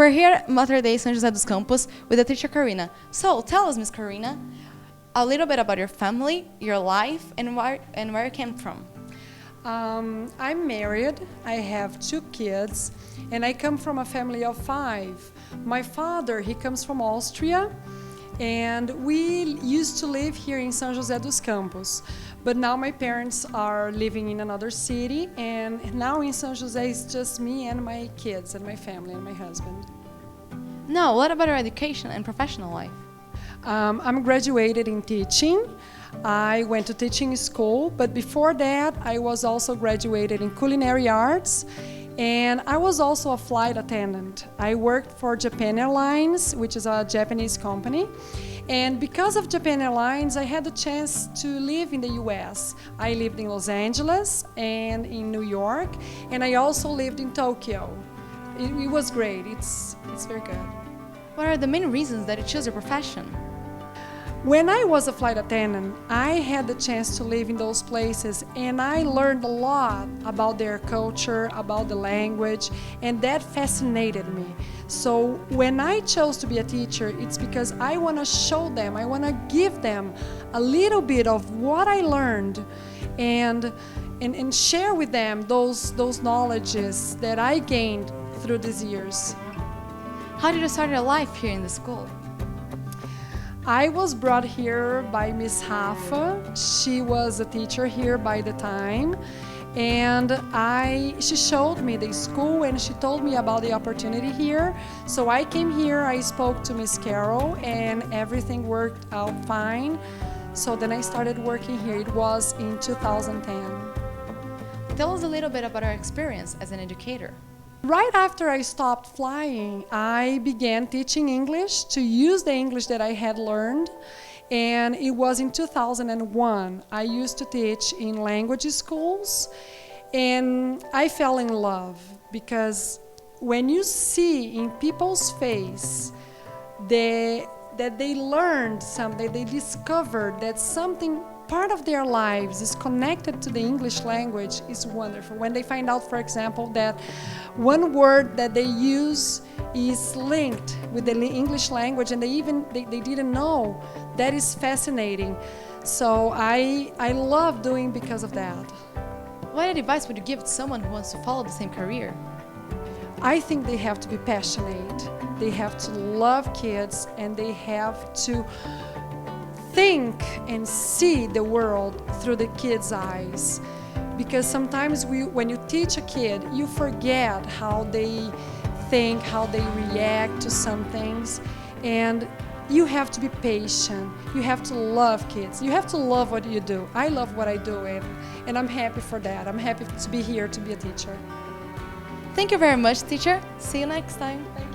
we're here at Mater Dei São José dos Campos with the teacher Karina. So tell us, Miss Karina, a little bit about your family, your life, and where you came from. I'm married, I have 2 kids, and I come from a family of 5. My father, he comes from Austria, and we used to live here in São José dos Campos. But now my parents are living in another city, and now in São José it's just me and my kids and my family and my husband. Now, what about your education and professional life? I'm graduated in teaching. I went to teaching school, but before that I was also graduated in culinary arts, and I was also a flight attendant. I worked for Japan Airlines, which is a Japanese company, and because of Japan Airlines I had the chance to live in the US. I lived in Los Angeles and in New York, and I also lived in Tokyo. It was great. It's very good. What are the main reasons that you chose your profession? When I was a flight attendant, I had the chance to live in those places, and I learned a lot about their culture, about the language, and that fascinated me. So when I chose to be a teacher, it's because I want to show them, I want to give them a little bit of what I learned and share with them those knowledges that I gained through these years. How did you start your life here in the school? I was brought here by Miss Rafa. She was a teacher here by the time, and she showed me the school and she told me about the opportunity here. So I came here, I spoke to Miss Carol, and everything worked out fine. So then I started working here. It was in 2010. Tell us a little bit about our experience as an educator. Right after I stopped flying, I began teaching English to use the English that I had learned, and it was in 2001. I used to teach in language schools, and I fell in love because when you see in people's face that they learned something, they discovered that something part of their lives is connected to the English language is wonderful. When they find out, for example, that one word that they use is linked with the English language and they didn't know, that is fascinating. So I love doing because of that. What advice would you give to someone who wants to follow the same career? I think they have to be passionate. They have to love kids, and they have to think and see the world through the kids' eyes. Because sometimes when you teach a kid, you forget how they think, how they react to some things, and you have to be patient. You have to love kids. You have to love what you do. I love what I do, and I'm happy for that. I'm happy to be here to be a teacher. Thank you very much, teacher. See you next time. Thank you.